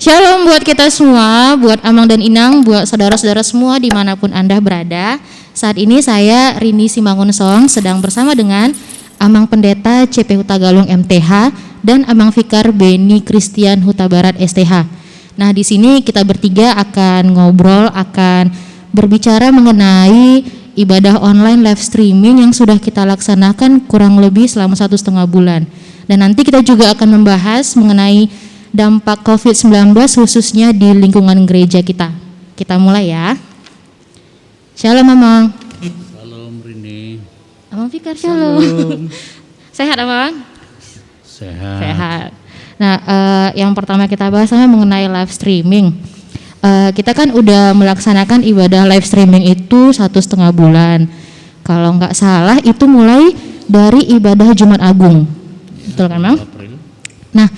Shalom buat kita semua, buat Amang dan Inang, buat saudara-saudara semua dimanapun Anda berada. Saat ini saya Rini Simangunsong sedang bersama dengan Amang Pendeta CP Huta Galung MTH dan Amang Fikar Beni Christian Huta Barat STH. Nah, di sini kita bertiga akan ngobrol, akan berbicara mengenai ibadah online live streaming yang sudah kita laksanakan kurang lebih selama 1,5 bulan. Dan nanti kita juga akan membahas mengenai dampak COVID-19 khususnya di lingkungan gereja kita. Kita mulai ya. Shalom Amang. Shalom Rini. Amang Fikar, shalom. Sehat Amang? Sehat. Nah, yang pertama kita bahas mengenai live streaming. Kita kan udah melaksanakan ibadah live streaming itu 1,5 bulan. Kalau nggak salah itu mulai dari ibadah Jumat Agung. Betul kan Mang? April. Nah,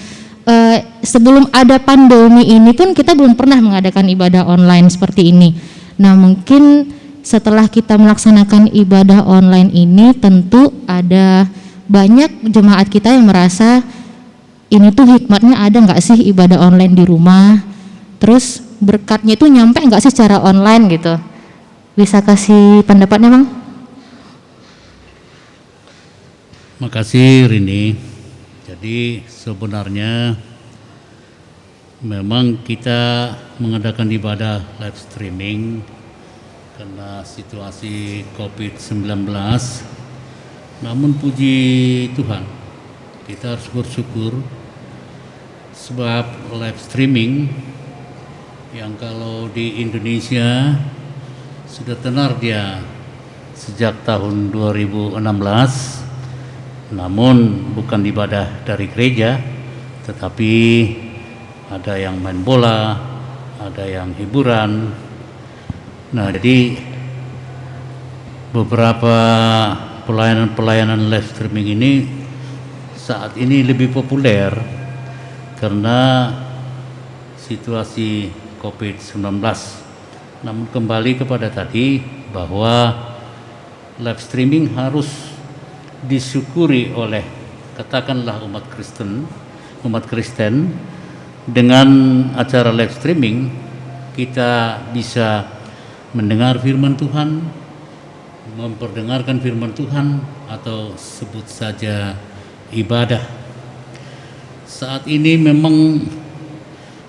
sebelum ada pandemi ini pun kita belum pernah mengadakan ibadah online seperti ini. Nah, mungkin setelah kita melaksanakan ibadah online ini tentu ada banyak jemaat kita yang merasa ini tuh hikmatnya ada nggak sih ibadah online di rumah? Terus berkatnya itu nyampe nggak sih secara online gitu? Bisa kasih pendapatnya Bang? Makasih Rini. Jadi sebenarnya memang kita mengadakan ibadah live streaming karena situasi COVID-19. Namun puji Tuhan, kita harus bersyukur sebab live streaming yang kalau di Indonesia sudah tenar dia sejak tahun 2016. Namun bukan ibadah dari gereja, tetapi ada yang main bola, ada yang hiburan. Nah, jadi beberapa pelayanan live streaming ini saat ini lebih populer karena situasi COVID-19. Namun kembali kepada tadi bahwa live streaming harus disyukuri oleh katakanlah umat Kristen dengan acara live streaming kita bisa mendengar firman Tuhan, memperdengarkan firman Tuhan atau sebut saja ibadah. Saat ini memang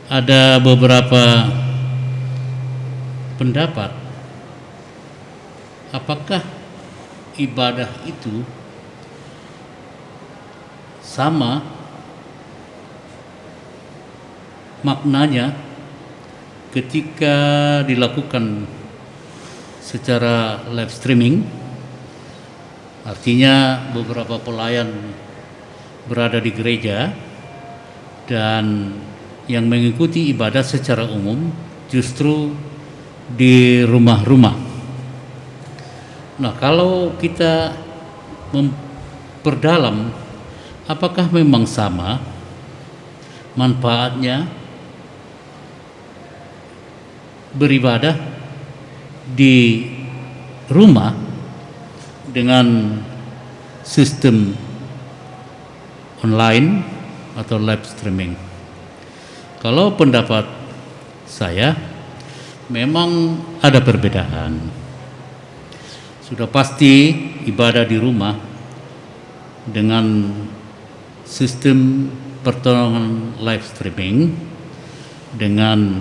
ada beberapa pendapat apakah ibadah itu sama maknanya ketika dilakukan secara live streaming, artinya beberapa pelayan berada di gereja dan yang mengikuti ibadah secara umum justru di rumah-rumah. Nah, kalau kita memperdalam apakah memang sama manfaatnya beribadah di rumah dengan sistem online atau live streaming? Kalau pendapat saya memang ada perbedaan. Sudah pasti ibadah di rumah dengan sistem pertolongan live streaming dengan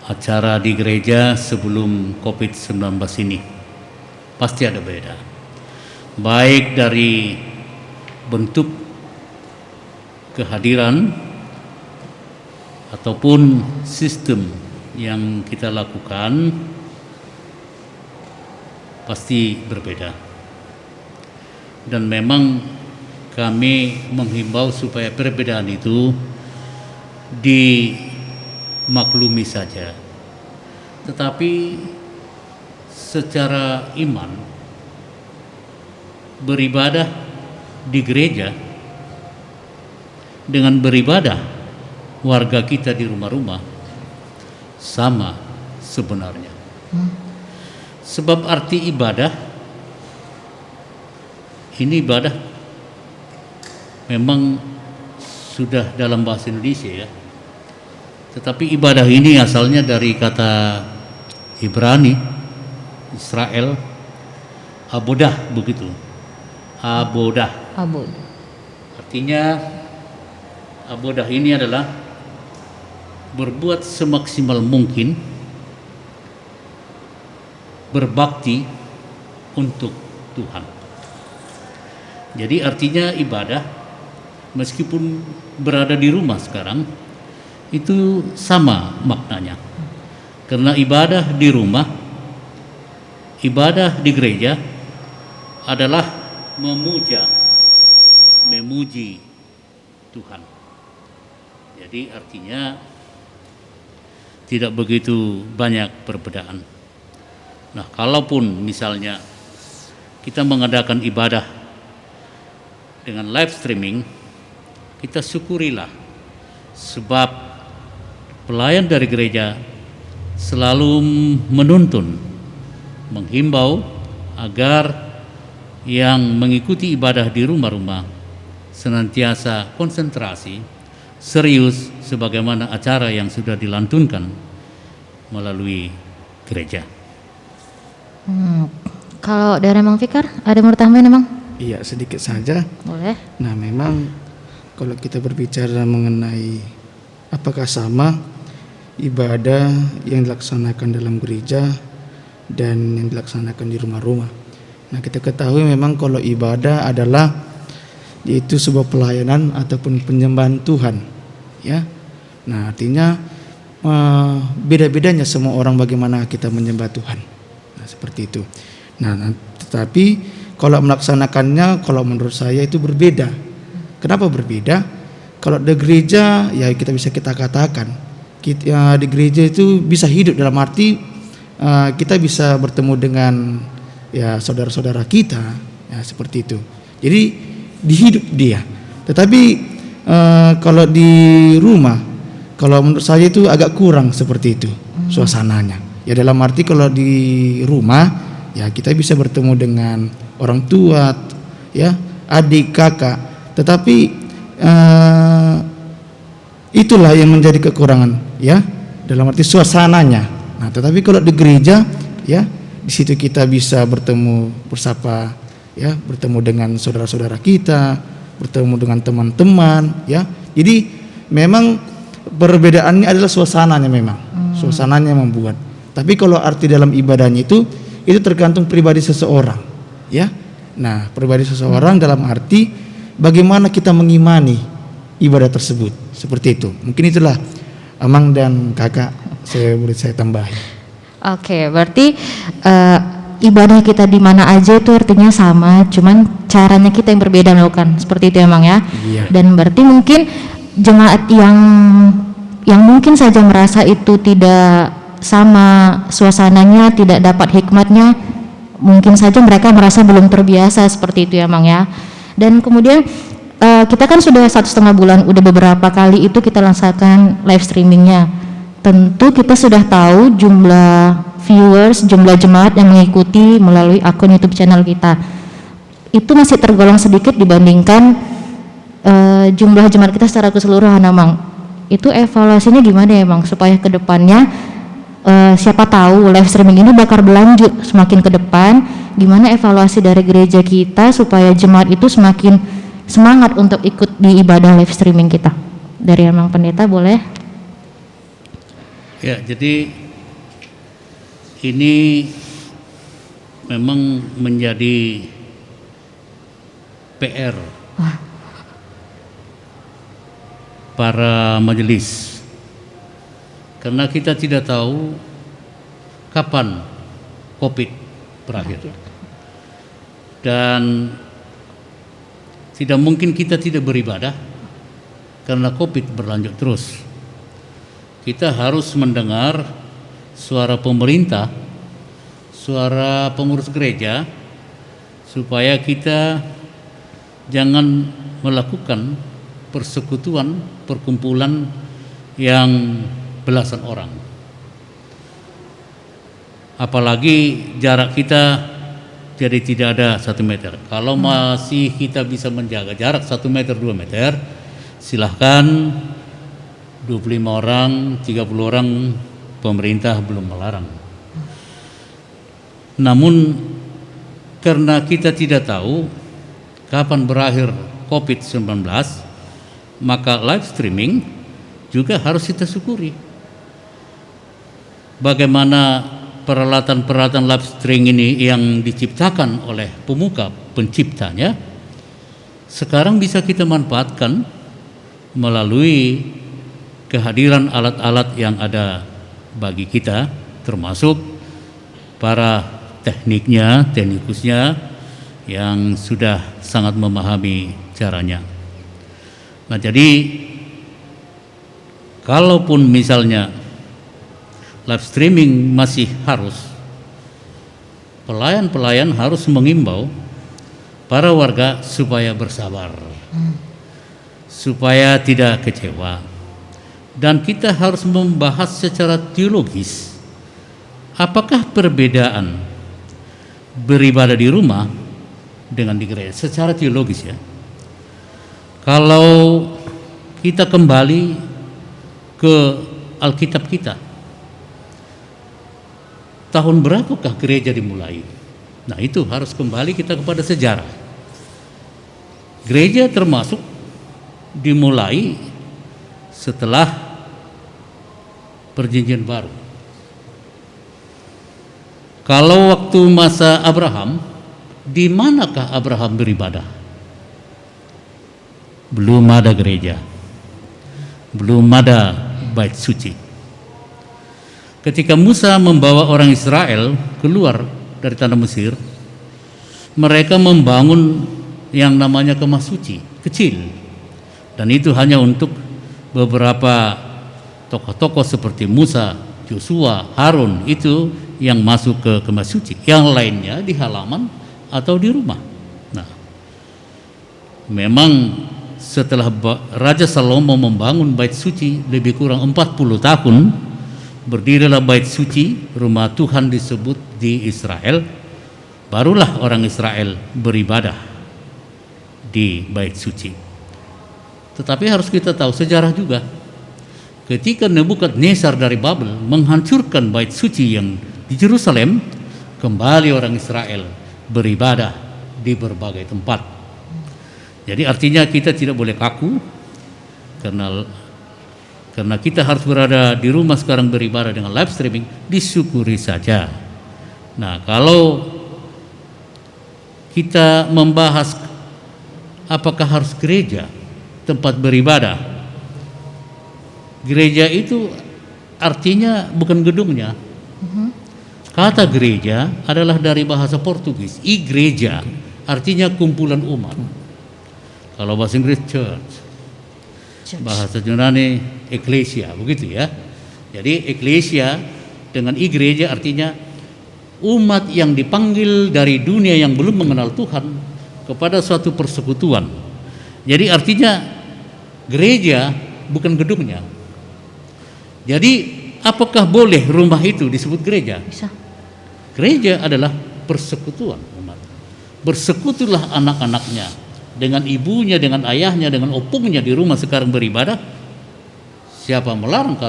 acara di gereja sebelum COVID-19 ini pasti ada beda, baik dari bentuk kehadiran ataupun sistem yang kita lakukan pasti berbeda. Dan memang kami menghimbau supaya perbedaan itu dimaklumi saja. Tetapi secara iman beribadah di gereja dengan beribadah warga kita di rumah-rumah sama sebenarnya. Sebab arti ibadah ini ibadah memang sudah dalam bahasa Indonesia ya, Tetapi ibadah ini asalnya dari kata Ibrani, Israel, abodah begitu. Abodah. Abud. Artinya abodah ini adalah berbuat semaksimal mungkin, berbakti untuk Tuhan. Jadi artinya ibadah meskipun berada di rumah sekarang itu sama maknanya. Karena ibadah di rumah, ibadah di gereja adalah memuji Tuhan. Jadi artinya tidak begitu banyak perbedaan. Nah, kalaupun misalnya kita mengadakan ibadah dengan live streaming, kita syukurilah, sebab pelayan dari gereja selalu menuntun, menghimbau agar yang mengikuti ibadah di rumah-rumah senantiasa konsentrasi, serius, sebagaimana acara yang sudah dilantunkan melalui gereja. Kalau dari Mang Fikar, ada yang mau tambahin Mang? Iya, sedikit saja. Boleh. Nah, memang kalau kita berbicara mengenai apakah sama ibadah yang dilaksanakan dalam gereja dan yang dilaksanakan di rumah-rumah. Nah, kita ketahui memang kalau ibadah adalah yaitu sebuah pelayanan ataupun penyembahan Tuhan, ya. Nah, artinya beda-bedanya semua orang bagaimana kita menyembah Tuhan. Nah, seperti itu. Nah, tetapi kalau melaksanakannya, kalau menurut saya itu berbeda. Kenapa berbeda? Kalau di gereja, ya kita bisa katakan, di gereja itu bisa hidup dalam arti kita bisa bertemu dengan ya saudara-saudara kita, ya seperti itu. Jadi dihidup dia. Tetapi kalau di rumah, kalau menurut saya itu agak kurang seperti itu suasananya. Ya dalam arti kalau di rumah, ya kita bisa bertemu dengan orang tua, ya adik, kakak. Tetapi itulah yang menjadi kekurangan, ya dalam arti suasananya. Nah, tetapi kalau di gereja, ya di situ kita bisa bertemu, bersapa, ya bertemu dengan saudara-saudara kita, bertemu dengan teman-teman, ya. Jadi memang perbedaannya adalah suasananya memang, suasananya membuat. Tapi kalau arti dalam ibadahnya itu tergantung pribadi seseorang, ya. Nah, pribadi seseorang dalam arti bagaimana kita mengimani ibadah tersebut, seperti itu. Mungkin itulah Amang dan Kakak boleh saya tambahin. Oke, berarti ibadah kita di mana aja itu artinya sama, cuman caranya kita yang berbeda melakukan. Seperti itu emang ya. Iya. Dan berarti mungkin jemaat yang mungkin saja merasa itu tidak sama suasananya, tidak dapat hikmatnya, mungkin saja mereka merasa belum terbiasa seperti itu ya Mang ya. Dan kemudian kita kan sudah 1,5 bulan, udah beberapa kali itu kita laksanakan live streamingnya. Tentu kita sudah tahu jumlah viewers, jumlah jemaat yang mengikuti melalui akun YouTube channel kita. Itu masih tergolong sedikit dibandingkan jumlah jemaat kita secara keseluruhan, Mang. Itu evaluasinya gimana ya, Mang? Supaya ke depannya siapa tahu live streaming ini bakal berlanjut semakin ke depan. Gimana evaluasi dari gereja kita supaya jemaat itu semakin semangat untuk ikut di ibadah live streaming kita? Dari Mang Pendeta boleh? Ya, jadi ini memang menjadi PR para majelis, karena kita tidak tahu kapan COVID berakhir, dan tidak mungkin kita tidak beribadah karena COVID berlanjut terus. Kita harus mendengar suara pemerintah, suara pengurus gereja, supaya kita jangan melakukan persekutuan, perkumpulan yang belasan orang. Apalagi jarak kita jadi tidak ada 1 meter. Kalau masih kita bisa menjaga jarak 1 meter, 2 meter, silahkan 25 orang, 30 orang pemerintah belum melarang. Namun karena kita tidak tahu kapan berakhir COVID-19, maka live streaming juga harus kita syukuri. Bagaimana peralatan-peralatan live streaming ini yang diciptakan oleh pemuka penciptanya sekarang bisa kita manfaatkan melalui kehadiran alat-alat yang ada bagi kita, termasuk para teknikusnya yang sudah sangat memahami caranya. Nah, jadi kalaupun misalnya live streaming masih harus, pelayan-pelayan harus mengimbau para warga supaya bersabar, supaya tidak kecewa. Dan kita harus membahas secara teologis, apakah perbedaan beribadah di rumah dengan di gereja secara teologis ya. Kalau kita kembali ke Alkitab kita, tahun berapakah gereja dimulai? Nah, itu harus kembali kita kepada sejarah. Gereja termasuk dimulai setelah Perjanjian Baru. Kalau waktu masa Abraham, di manakah Abraham beribadah? Belum ada gereja, belum ada bait suci. Ketika Musa membawa orang Israel keluar dari tanah Mesir, mereka membangun yang namanya kemah suci kecil, dan itu hanya untuk beberapa tokoh-tokoh seperti Musa, Yosua, Harun, itu yang masuk ke kemah suci. Yang lainnya di halaman atau di rumah. Nah, memang setelah Raja Salomo membangun bait suci lebih kurang 40 tahun, berdirilah bait suci, rumah Tuhan disebut di Israel, barulah orang Israel beribadah di bait suci. Tetapi harus kita tahu sejarah juga. Ketika Nebukadnezar dari Babel menghancurkan bait suci yang di Yerusalem, kembali orang Israel beribadah di berbagai tempat. Jadi artinya kita tidak boleh kaku, karena kita harus berada di rumah sekarang beribadah dengan live streaming, disyukuri saja. Nah, kalau kita membahas apakah harus gereja tempat beribadah, gereja itu artinya bukan gedungnya. Kata gereja adalah dari bahasa Portugis, igreja, artinya kumpulan umat. Kalau bahasa Inggris church, bahasa Yunani ecclesia, begitu ya. Jadi ecclesia dengan igreja artinya umat yang dipanggil dari dunia yang belum mengenal Tuhan kepada suatu persekutuan. Jadi artinya gereja bukan gedungnya. Jadi apakah boleh rumah itu disebut gereja? Bisa. Gereja adalah persekutuan umat. Bersekutulah anak-anaknya dengan ibunya, dengan ayahnya, dengan opungnya di rumah sekarang beribadah. Siapa melarang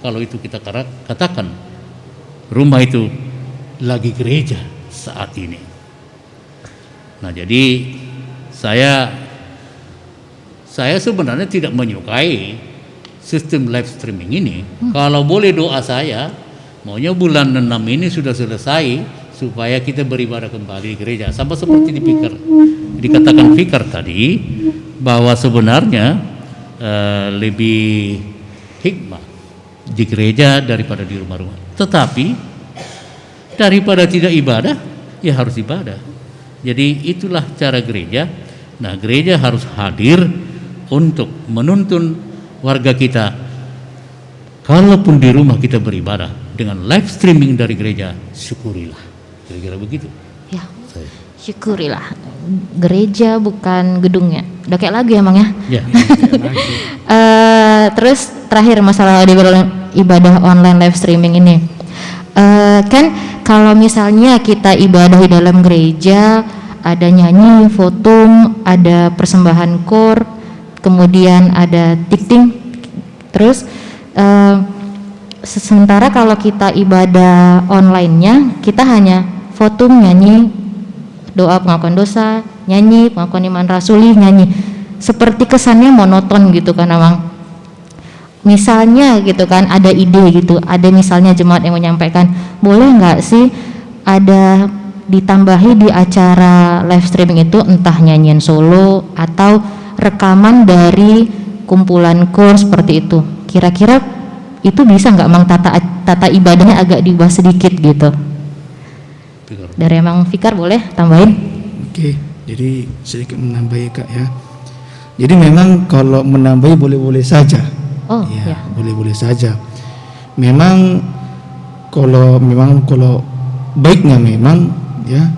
kalau itu kita katakan rumah itu lagi gereja saat ini. Nah, jadi saya sebenarnya tidak menyukai sistem live streaming ini. Kalau boleh doa saya, maunya bulan 6 ini sudah selesai supaya kita beribadah kembali di gereja. Sama seperti dikatakan Fikar tadi, bahwa sebenarnya lebih hikmah di gereja daripada di rumah-rumah. Tetapi daripada tidak ibadah, ya harus ibadah. Jadi itulah cara gereja. Nah, gereja harus hadir untuk menuntun warga kita. Kalaupun di rumah kita beribadah dengan live streaming dari gereja, syukurilah. Kira-kira begitu. Ya, syukurilah. Gereja bukan gedungnya. Udah kayak lagu ya, Mang ya? Ya. Terus terakhir masalah ibadah online live streaming ini. Kan kalau misalnya kita ibadah di dalam gereja, ada nyanyi, foto, ada persembahan kor, kemudian ada tikting, Terus sementara kalau kita ibadah online-nya, kita hanya foto, nyanyi, doa pengakuan dosa, nyanyi pengakuan iman rasuli, nyanyi. Seperti kesannya monoton gitu kan Amang. Misalnya gitu kan ada ide gitu, ada misalnya jemaat yang menyampaikan, boleh nggak sih ada ditambahi di acara live streaming itu entah nyanyian solo atau rekaman dari kumpulan kurs seperti itu. Kira-kira itu bisa nggak Mang tata ibadahnya agak diubah sedikit gitu? Dari Mang Fikar boleh tambahin? Oke, jadi sedikit menambahi Kak ya. Jadi memang kalau menambahi boleh-boleh saja. Oh ya, ya. boleh-boleh saja. Memang kalau baiknya memang ya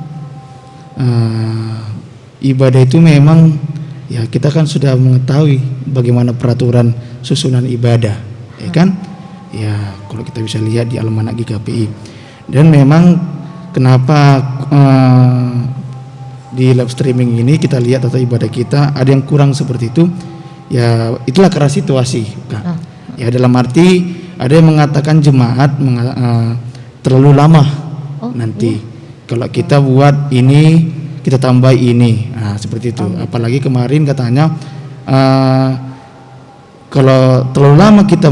ibadah itu memang ya kita kan sudah mengetahui bagaimana peraturan susunan ibadah, ya kan? Ya kalau kita bisa lihat di Almanak GKPI. Dan memang kenapa di live streaming ini kita lihat tata ibadah kita ada yang kurang seperti itu. Ya itulah karena situasi Kak. Ya dalam arti ada yang mengatakan jemaat terlalu lama nanti. Kalau kita buat ini kita tambah ini, seperti itu. Apalagi kemarin katanya kalau terlalu lama kita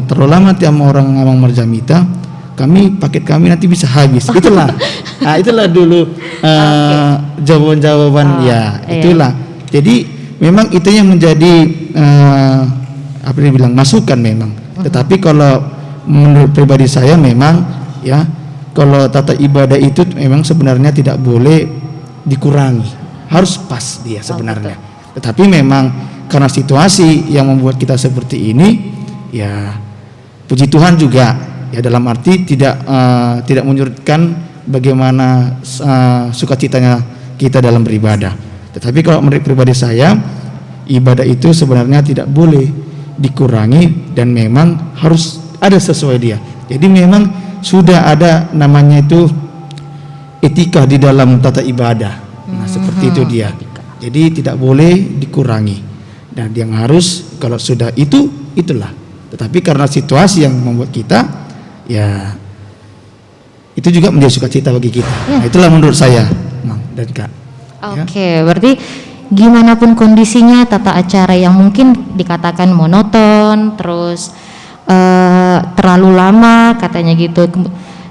terlalu lama tiap orang ngomong marjamita, paket kami nanti bisa habis. Itulah, itulah dulu jawaban itulah. Jadi memang itu yang menjadi apa dibilang masukan memang. Tetapi kalau menurut pribadi saya memang ya kalau tata ibadah itu memang sebenarnya tidak boleh dikurangi, harus pas dia sebenarnya. Tetapi memang karena situasi yang membuat kita seperti ini, ya puji Tuhan juga ya dalam arti tidak menyurutkan bagaimana sukacitanya kita dalam beribadah. Tetapi kalau menurut pribadi saya, ibadah itu sebenarnya tidak boleh dikurangi dan memang harus ada sesuai dia. Jadi memang sudah ada namanya itu etika di dalam tata ibadah. Nah, seperti itu dia. Jadi tidak boleh dikurangi. Dan yang harus kalau sudah itulah. Tetapi karena situasi yang membuat kita ya itu juga menjadi sukacita bagi kita. Nah, itulah menurut saya, Mang dan Kak. Oke, berarti gimana pun kondisinya tata acara yang mungkin dikatakan monoton, terus terlalu lama katanya gitu.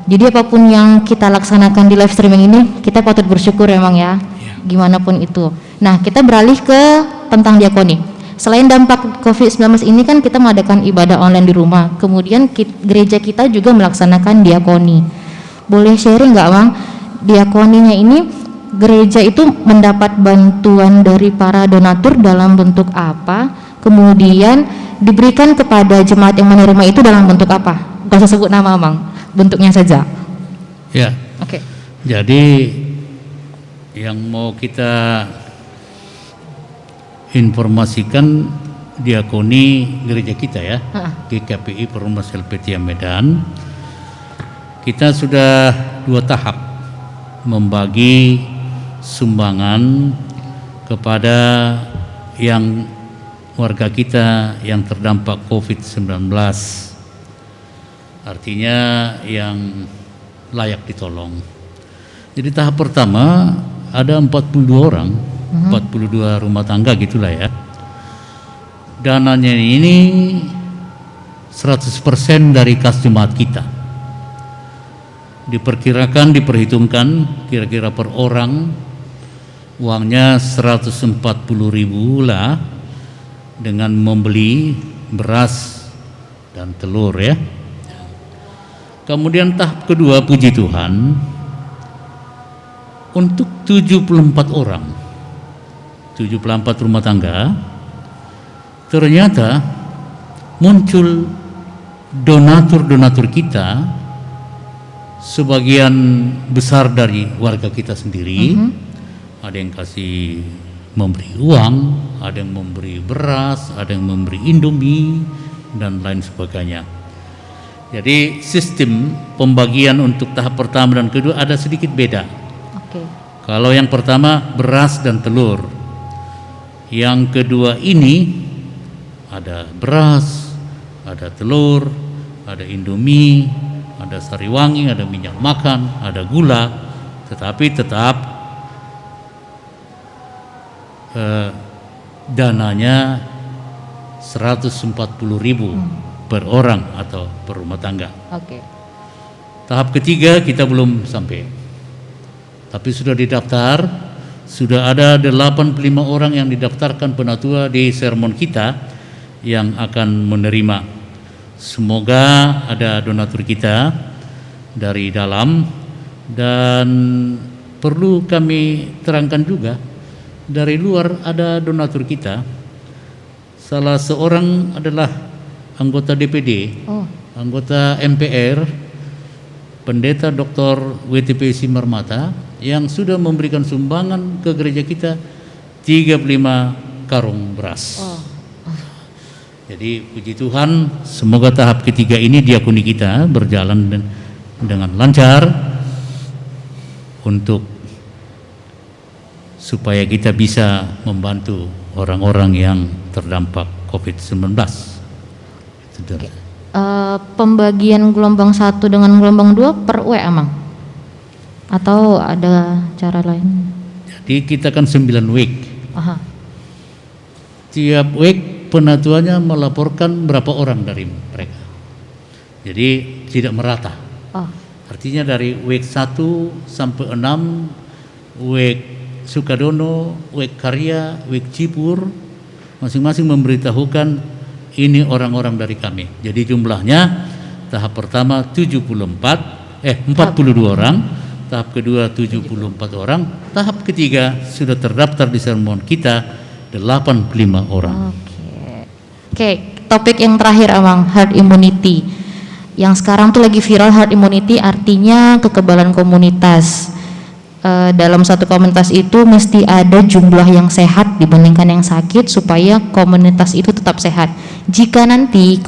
Jadi apapun yang kita laksanakan di live streaming ini, kita patut bersyukur emang ya. Gimana pun itu. Nah, kita beralih ke tentang diakoni. Selain dampak COVID-19 ini kan kita mengadakan ibadah online di rumah. Kemudian gereja kita juga melaksanakan diakoni. Boleh sharing nggak, Mang? Diakoninya ini gereja itu mendapat bantuan dari para donatur dalam bentuk apa? Kemudian diberikan kepada jemaat yang menerima itu dalam bentuk apa? Gak usah sebut nama, Mang. Bentuknya saja. Ya. Oke. Jadi yang mau kita informasikan diakoni gereja kita ya, GKPI Perumnas LPTM Medan. Kita sudah 2 tahap membagi sumbangan kepada yang warga kita yang terdampak COVID-19. Artinya yang layak ditolong. Jadi tahap pertama ada 42 orang, 42 rumah tangga gitulah ya. Dananya ini 100% dari kas jemaat kita. Diperhitungkan kira-kira per orang uangnya 140.000 lah dengan membeli beras dan telur ya. Kemudian tahap kedua, puji Tuhan, untuk 74 orang, 74 rumah tangga, ternyata muncul donatur-donatur kita, sebagian besar dari warga kita sendiri. Ada yang kasih memberi uang, ada yang memberi beras, ada yang memberi Indomie dan lain sebagainya. Jadi sistem pembagian untuk tahap pertama dan kedua ada sedikit beda. Kalau yang pertama beras dan telur, yang kedua ini ada beras, ada telur, ada Indomie, ada sariwangi, ada minyak makan, ada gula, tetapi tetap dananya 140.000 per orang atau per rumah tangga. Oke. Tahap ketiga kita belum sampai, tapi sudah didaftar, sudah ada 85 orang yang didaftarkan penatua di sermon kita yang akan menerima. Semoga ada donatur kita dari dalam, dan perlu kami terangkan juga dari luar ada donatur kita. Salah seorang adalah anggota DPD, anggota MPR, Pendeta Dr. WTP Simarmata, yang sudah memberikan sumbangan ke gereja kita 35 karung beras. Jadi puji Tuhan, semoga tahap ketiga ini diakoni kita berjalan dengan lancar untuk supaya kita bisa membantu orang-orang yang terdampak COVID-19. Pembagian gelombang 1 dengan gelombang 2 per WA, Mang? Atau ada cara lain? Jadi kita kan 9 week. Aha. Tiap week penatuannya melaporkan berapa orang dari mereka. Jadi tidak merata. Artinya dari week 1 sampai 6, week Sukadono, week Karya, week Cipur, masing-masing memberitahukan ini orang-orang dari kami. Jadi jumlahnya tahap pertama 42 orang, tahap kedua 74 orang, tahap ketiga sudah terdaftar di sermon kita 85 orang. Oke, topik yang terakhir, Amang, herd immunity. Yang sekarang tuh lagi viral herd immunity, artinya kekebalan komunitas. Dalam satu komunitas itu mesti ada jumlah yang sehat dibandingkan yang sakit supaya komunitas itu tetap sehat. Jika nanti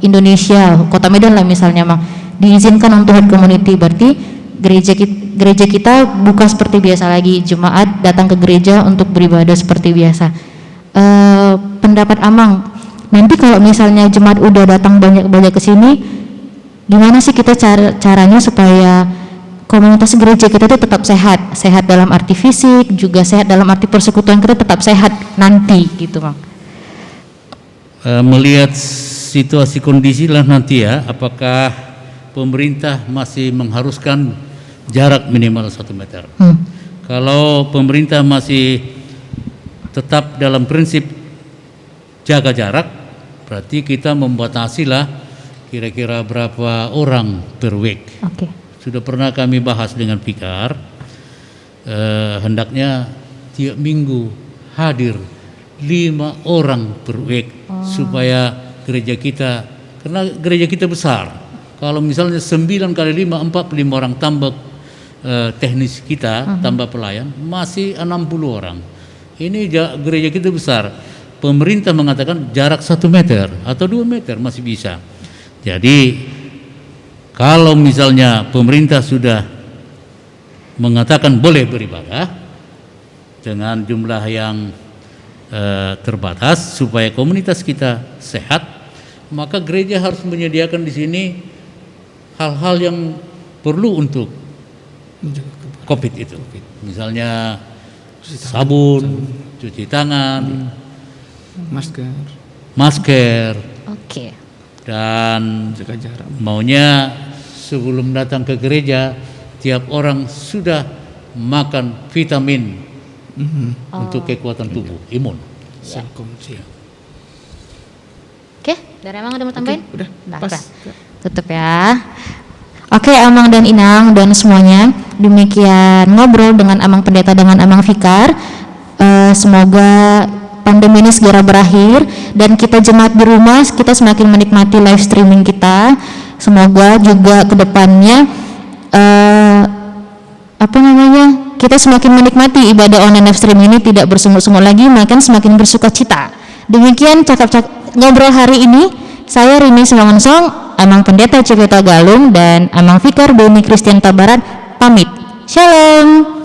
Indonesia, Kota Medan lah misalnya, Mang, diizinkan untuk herd community, berarti gereja kita buka seperti biasa lagi, jemaat datang ke gereja untuk beribadah seperti biasa. Pendapat Amang, nanti kalau misalnya jemaat udah datang banyak-banyak ke sini, gimana sih kita caranya supaya komunitas gereja kita itu tetap sehat dalam arti fisik, juga sehat dalam arti persekutuan kita tetap sehat nanti gitu, Bang. Melihat situasi kondisi lah nanti ya, apakah pemerintah masih mengharuskan jarak minimal 1 meter. Kalau pemerintah masih tetap dalam prinsip jaga jarak, berarti kita membatasi lah kira-kira berapa orang per week. Sudah pernah kami bahas dengan Fikar, hendaknya tiap minggu hadir 5 orang per week supaya gereja kita, karena gereja kita besar. Kalau misalnya 9 kali 5, 45 orang tambah teknis kita, tambah pelayan, masih 60 orang. Ini gereja kita besar. Pemerintah mengatakan jarak 1 meter atau 2 meter masih bisa. Jadi kalau misalnya pemerintah sudah mengatakan boleh beribadah dengan jumlah yang terbatas supaya komunitas kita sehat, maka gereja harus menyediakan di sini hal-hal yang perlu untuk COVID itu. Misalnya sabun, cuci tangan, masker. Dan maunya sebelum datang ke gereja tiap orang sudah makan vitamin untuk kekuatan tubuh, imun. Oke, dari Amang ada mau tambahin? Udah, pas. Tutup ya. Oke, Amang dan Inang dan semuanya, demikian ngobrol dengan Amang Pendeta dengan Amang Fikar. Semoga pandemi ini segera berakhir dan kita jemaat di rumah kita semakin menikmati live streaming kita. Semoga juga kedepannya kita semakin menikmati ibadah online live streaming ini, tidak bersungut-sungut lagi, melainkan semakin bersuka cita. Demikian cakap-cakap ngobrol hari ini. Saya Rini Simangunsong, Amang Pendeta CPH Galung, dan Amang Fikar Beni Kristian Tabarat pamit. Shalom.